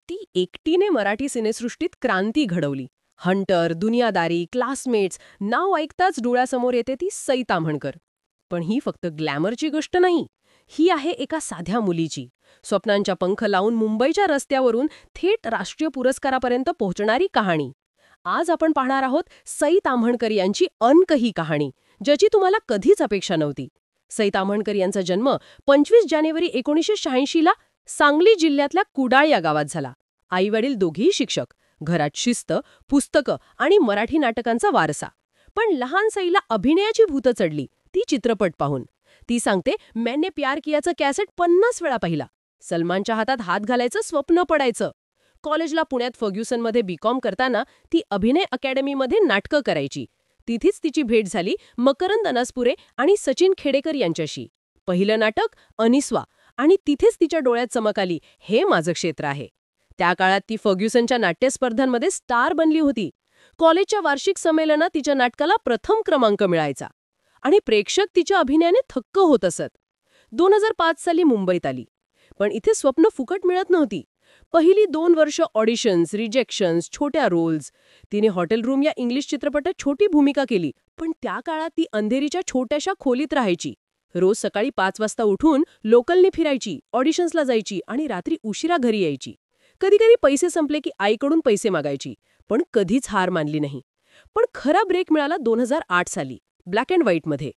ती एकटीने मराठी सिनेसृष्टीत क्रांती घडवली. हंटर, दुनियादारी, क्लासमेट्स नाव ऐकताच डोळ्यासमोर येते ती सई ताम्हणकर. पण ही फक्त ग्लॅमरची गोष्ट नाही. ही आहे एका साध्या मुलीची, स्वप्नांच्या पंख लावून मुंबईच्या रस्त्यावरून थेट राष्ट्रीय पुरस्कारापर्यंत पोहोचणारी कहाणी. आज आपण पाहणार आहोत सई ताम्हणकर यांची अनक ही कहाणी, ज्याची तुम्हाला कधीच अपेक्षा नव्हती. सई ताम्हणकर यांचा जन्म 25 जानेवारी 1986 ला सांगली जिल्ह्यातल्या कुडाळ या गावात झाला. आई वडील दोघेही शिक्षक. घरात शिस्त, पुस्तकं आणि मराठी नाटकांचा वारसा. पण लहान सईला अभिनयाची भूत चढली ती चित्रपट पाहून. ती सांगते, मैंने प्यार कियाचं कॅसेट 50 वेळा पाहिला. सलमानच्या हातात हात घालायचं स्वप्न पडायचं. कॉलेजला पुण्यात फर्ग्युसनमध्ये बीकॉम करताना ती अभिनय अकॅडमीमध्ये नाटकं करायची. तिथेच तिची भेट झाली मकरंद अनासपुरे आणि सचिन खेडेकर यांच्याशी. पहिलं नाटक अनिस्वा, आणि तिथेच तिच्या डोळ्यात चमक आली, हे माझं क्षेत्र आहे. त्या काळात ती फर्ग्युसनच्या नाट्यस्पर्धांमध्ये स्टार बनली होती. कॉलेजच्या वार्षिक संमेलनात तिच्या नाटकाला प्रथम क्रमांक मिळायचा आणि प्रेक्षक तिच्या अभिनयाने थक्क होत असत. 2005 साली मुंबईत आली. पण इथे स्वप्न फुकट मिळत नव्हती. पहिली 2 वर्ष ऑडिशन्स, रिजेक्शन्स, छोट्या रोल्स. तिने हॉटेल रूम या इंग्लिश चित्रपटात छोटी भूमिका केली. पण त्या काळात ती अंधेरीच्या छोट्याशा खोलीत राहायची. रोज सकाळी 5 वाजता उठून लोकलने फिरायची, ऑडिशन्सला जायची आणि रात्री उशिरा घरी यायची. कधी कधी पैसे संपले की आईकडून पैसे मागायची, पण कधीच हार मानली नाही. पण खरा ब्रेक मिळाला 2008 साली, ब्लॅक अँड व्हाईटमध्ये.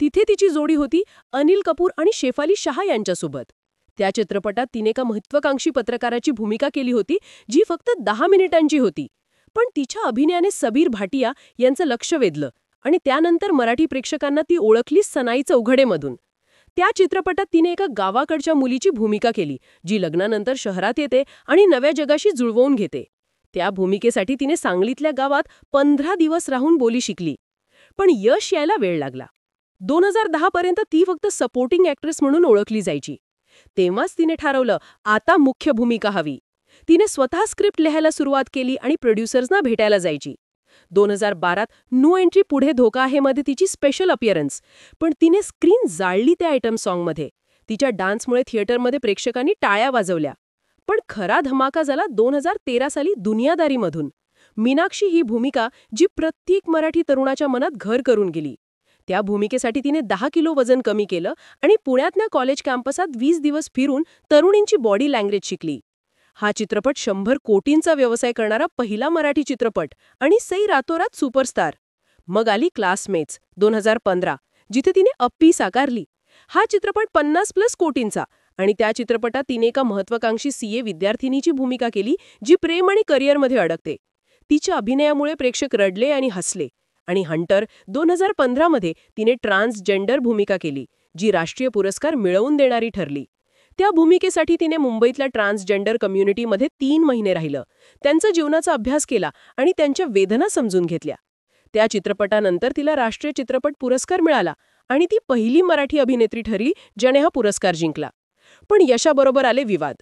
तिथे तिची जोडी होती अनिल कपूर आणि शेफाली शाह यांच्यासोबत. त्या चित्रपटात तिने एका महत्त्वाकांक्षी पत्रकाराची भूमिका केली होती, जी फक्त 10 मिनिटांची होती. पण तिच्या अभिनयाने सबीर भाटिया यांचं लक्ष वेधलं आणि त्यानंतर मराठी प्रेक्षकांना ती ओळखली सनाई चौघडेमधून. त्या चित्रपटात तिने एका गावाकडच्या मुलीची भूमिका केली, जी लग्नानंतर शहरात येते आणि नव्या जगाशी जुळवून घेते. त्या भूमिकेसाठी तिने सांगलीतल्या गावात 15 दिवस राहून बोली शिकली. पण यश यायला वेळ लागला. 2010 पर्यंत ती फक्त सपोर्टिंग ॲक्ट्रेस म्हणून ओळखली जायची. तेव्हाच तिने ठरवलं, आता मुख्य भूमिका हवी. तिने स्वतः स्क्रिप्ट लिहायला सुरुवात केली आणि प्रोड्युसर्सना भेटायला जायची. 2012त नो एंट्री पुढे धोका आहे मध्ये तिची स्पेशल अपिअरन्स. पण तिने स्क्रीन जाळली त्या आयटम सॉन्गमध्ये. तिच्या डान्समुळे थिएटरमध्ये प्रेक्षकांनी टाळ्या वाजवल्या. पण खरा धमाका झाला 2013 साली दुनियादारीमधून. मीनाक्षी ही भूमिका, जी प्रत्येक मराठी तरुणाच्या मनात घर करून गेली. त्या भूमिकेसाठी तिने 10 किलो वजन कमी केलं आणि पुण्यातल्या कॉलेज कॅम्पसात 20 दिवस फिरून तरुणींची बॉडी लँग्वेज शिकली. हा चित्रपट 100 कोटींचा व्यवसाय करणारा पहिला मराठी चित्रपट आणि सई रातोरात सुपरस्टार. मग आली क्लासमेट्स 2015, जिथे तिने अप्पी साकारली. हा चित्रपट 50+ कोटींचा आणि त्या चित्रपटात तिने एका महत्त्वाकांक्षी CA विद्यार्थिनीची भूमिका केली, जी प्रेम आणि करिअरमध्ये अडकते. तिच्या अभिनयामुळे प्रेक्षक रडले आणि हसले. आणि हंटर 2015 मध्ये तिने ट्रान्सजेंडर भूमिका केली, जी राष्ट्रीय पुरस्कार मिळवून देणारी ठरली. त्या भूमिकेसाठी तिने मुंबईतल्या ट्रान्सजेंडर कम्युनिटीमध्ये 3 महिने राहिलं, त्यांचा जीवनाचा अभ्यास केला आणि त्यांच्या वेदना समजून घेतल्या. त्या चित्रपटानंतर तिला राष्ट्रीय चित्रपट पुरस्कार मिळाला आणि ती पहिली मराठी अभिनेत्री ठरली ज्याने हा पुरस्कार जिंकला. पण यशाबरोबर आले विवाद.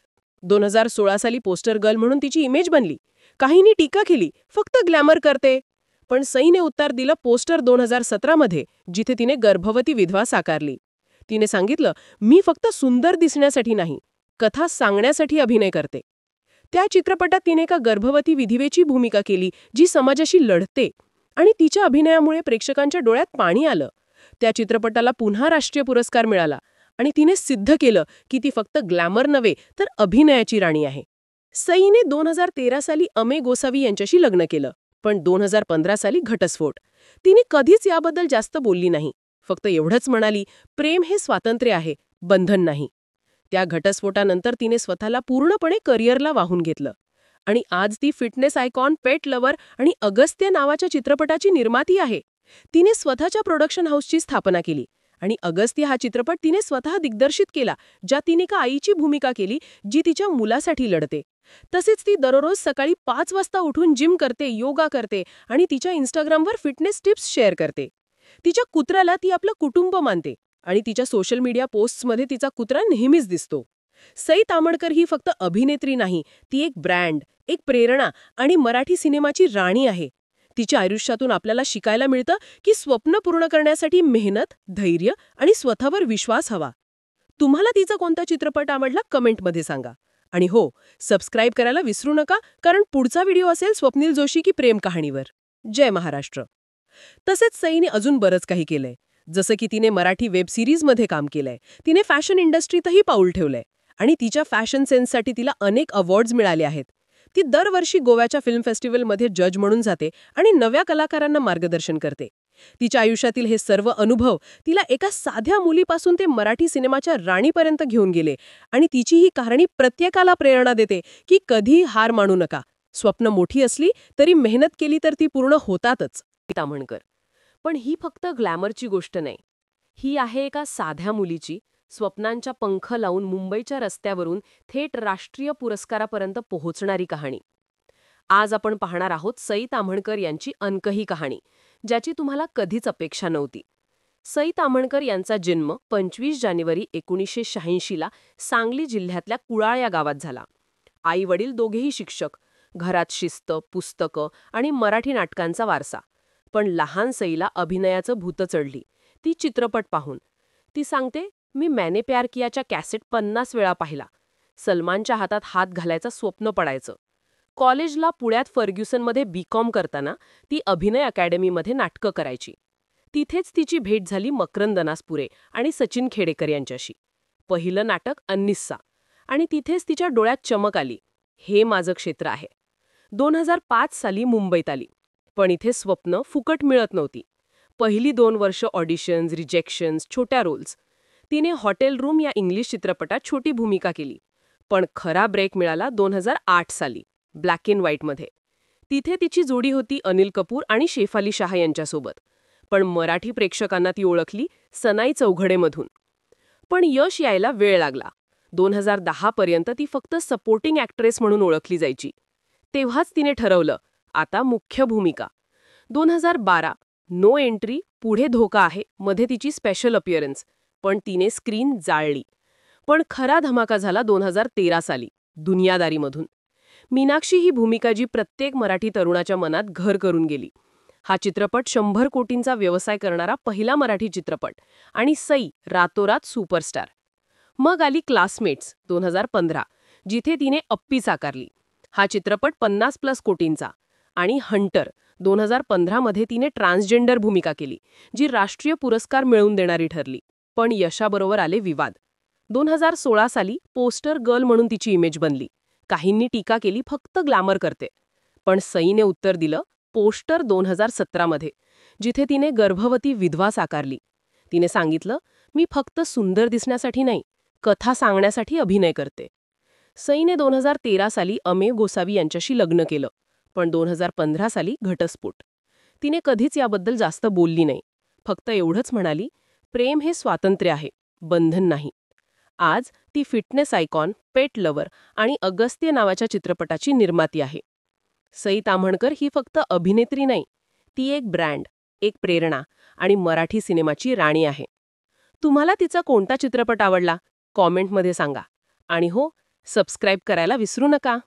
2016 साली पोस्टर गर्ल म्हणून तिची इमेज बनली. काहींनी टीका केली, फक्त ग्लॅमर करते. पण सईने उत्तर दिलं पोस्टर 2017 मध्ये, जिथे तिने गर्भवती विधवा साकारली. तिने सांगितलं, मी फक्त सुंदर दिसण्यासाठी नाही, कथा सांगण्यासाठी अभिनय करते. त्या चित्रपटात तिने एका गर्भवती विधवेची भूमिका केली, जी समाजाशी लढते आणि तिच्या अभिनयामुळे प्रेक्षकांच्या डोळ्यात पाणी आलं. त्या चित्रपटाला पुन्हा राष्ट्रीय पुरस्कार मिळाला आणि तिने सिद्ध केलं की ती फक्त ग्लॅमर नव्हे तर अभिनयाची राणी आहे. सईने 2013 साली अमे गोसावी यांच्याशी लग्न केलं. पण 2015 साली घटस्फोट. तिने कधीच याबद्दल जास्त बोलली नाही. फक्त एवढंच म्हणाली, प्रेम हे स्वातंत्र्य आहे, बंधन नाही. त्या घटस्फोटानंतर तिने स्वतःला पूर्णपणे करिअरला वाहून घेतलं. आणि आज ती फिटनेस आयकॉन, पेट लवर आणि अगस्त्य नावाच्या चित्रपटाची निर्माती आहे. तिने स्वतःच्या प्रोडक्शन हाऊसची स्थापना केली आणि अगस्त्य हा चित्रपट तिने स्वतः दिग्दर्शित केला, ज्यात तिने एका आईची भूमिका केली, जी तिच्या मुलासाठी लढते. तसेच ती दररोज सकाळी 5 वाजता उठून जिम करते, योगा करते आणि तिच्या इंस्टाग्रामवर फिटनेस टिप्स शेअर करते. तिच्या कुत्र्याला ती आपलं कुटुंब मानते आणि तिच्या सोशल मीडिया पोस्ट्समध्ये तिचा कुत्रा नेहमीच दिसतो. सई ताम्हणकर ही फक्त अभिनेत्री नाही, ती एक ब्रँड, एक प्रेरणा आणि मराठी सिनेमाची राणी आहे. तिच्या आयुष्यातून आपल्याला शिकायला मिळतं की स्वप्न पूर्ण करण्यासाठी मेहनत, धैर्य आणि स्वतःवर विश्वास हवा. तुम्हाला तिचा कोणता चित्रपट आवडला कमेंटमध्ये सांगा. आणि हो, सबस्क्राईब करायला विसरू नका, कारण पुढचा व्हिडिओ असेल स्वप्नील जोशी की प्रेम कहाणीवर. जय महाराष्ट्र. तसेच सईने अजून बरंच काही केलंय. जसं की तिने मराठी वेब सिरीजमध्ये काम केलंय, तिने फॅशन इंडस्ट्रीतही पाऊल ठेवलंय आणि तिच्या फॅशन सेन्ससाठी तिला अनेक अवॉर्ड्स मिळाले आहेत. ती दरवर्षी गोव्याच्या फिल्म फेस्टिवलमध्ये जज म्हणून जाते आणि नव्या कलाकारांना मार्गदर्शन करते. तिच्या आयुष्यातील हे सर्व अनुभव तिला एका साध्या मुलीपासून ते मराठी सिनेमाच्या राणीपर्यंत घेऊन गेले आणि तिची ही कहाणी प्रत्येकाला प्रेरणा देते की कधी हार मानू नका. स्वप्न मोठी असली तरी मेहनत केली तर ती पूर्ण होतातच. ताम्हणकर. पण ही फक्त ग्लॅमरची गोष्ट नाही. ही आहे एका साध्या मुलीची, स्वप्नांच्या पंख लावून मुंबईच्या रस्त्यावरून थेट राष्ट्रीय पुरस्कारापर्यंत पोहोचणारी कहाणी. आज आपण पाहणार आहोत सई ताम्हणकर यांची अनकही कहाणी, ज्याची तुम्हाला कधीच अपेक्षा नव्हती. सई ताम्हणकर यांचा जन्म 25 जानेवारी 1986ला सांगली जिल्ह्यातल्या कुळाळ या गावात झाला. आई वडील दोघेही शिक्षक, घरात शिस्त, पुस्तकं आणि मराठी नाटकांचा वारसा. पण लहान सईला अभिनयाचं भूत चढली, ती चित्रपट पाहून. ती सांगते, मी मैंने प्यार कियाच्या कॅसेट 50 वेळा पाहिला. सलमानच्या हातात हात घालायचं स्वप्न पडायचं. कॉलेजला पुण्यात फर्ग्युसनमध्ये बी.कॉम करताना ती अभिनय अकॅडमीमध्ये नाटकं करायची. तिथेच तिची भेट झाली मकरंद अनासपुरे आणि सचिन खेडेकर यांच्याशी. पहिलं नाटक अन्निस्सा, आणि तिथेच तिच्या डोळ्यात चमक आली, हे माझं क्षेत्र आहे. 2005 साली मुंबईत आली. पण इथे स्वप्न फुकट मिळत नव्हती. पहिली 2 वर्ष ऑडिशन्स, रिजेक्शन्स, छोट्या रोल्स. तिने हॉटेल रूम या इंग्लिश चित्रपटात छोटी भूमिका केली. पण खरा ब्रेक मिळाला 2008 साली, ब्लॅक अँड व्हाईटमध्ये. तिथे तिची जोडी होती अनिल कपूर आणि शेफाली शाह यांच्यासोबत. पण मराठी प्रेक्षकांना ती ओळखली सनाई चौघडेमधून. पण यश यायला वेळ लागला. 2010 पर्यंत ती फक्त सपोर्टिंग ॲक्ट्रेस म्हणून ओळखली जायची. तेव्हाच तिने ठरवलं, आता मुख्य भूमिका. 2012 नो एंट्री पुढे धोका आहे मध्ये तिची स्पेशल अपिअरन्स, पण तिने स्क्रीन जाळली. पण खरा धमाका झाला 2013 साली, दुनियादारीमधून. मीनाक्षी ही भूमिका जी प्रत्येक मराठी तरुणाच्या मनात घर करून गेली. हा चित्रपट 100 कोटींचा व्यवसाय करणारा पहिला मराठी चित्रपट, आणि सई रातोरात सुपरस्टार. मग आली क्लासमेट्स 2015, जिथे तिने अप्पी साकारली. हा चित्रपट 50+ कोटींचा. आणि हंटर 2015 मध्ये तिने ट्रान्सजेंडर भूमिका केली, जी राष्ट्रीय पुरस्कार मिळवून देणारी ठरली. पण यशाबरोबर आले विवाद. 2016 साली पोस्टर गर्ल म्हणून तिची इमेज बनली. काहींनी टीका केली फक्त ग्लॅमर करते. पण सईने उत्तर दिलं पोस्टर 2017 मध्ये, जिथे तिने गर्भवती विधवा साकारली. तिने सांगितलं, मी फक्त सुंदर दिसण्यासाठी नाही, कथा सांगण्यासाठी अभिनय करते. सईने 2013 साली अमेय गोसावी यांच्याशी लग्न केलं. पण 2015 साली घटस्फोट. तिने कधीच याबद्दल जास्त बोलली नाही. फक्त एवढंच म्हणाली, प्रेम हे स्वातंत्र्य आहे, बंधन नाही. आज ती फिटनेस आयकॉन, पेट लवर आणि अगस्त्य नावाच्या चित्रपटाची निर्माती आहे. सई ताम्हणकर ही फक्त अभिनेत्री नाही, ती एक ब्रँड, एक प्रेरणा आणि मराठी सिनेमाची राणी आहे. तुम्हाला तिचा कोणता चित्रपट आवडला? कॉमेंटमध्ये सांगा. आणि हो, सबस्क्राईब करायला विसरू नका.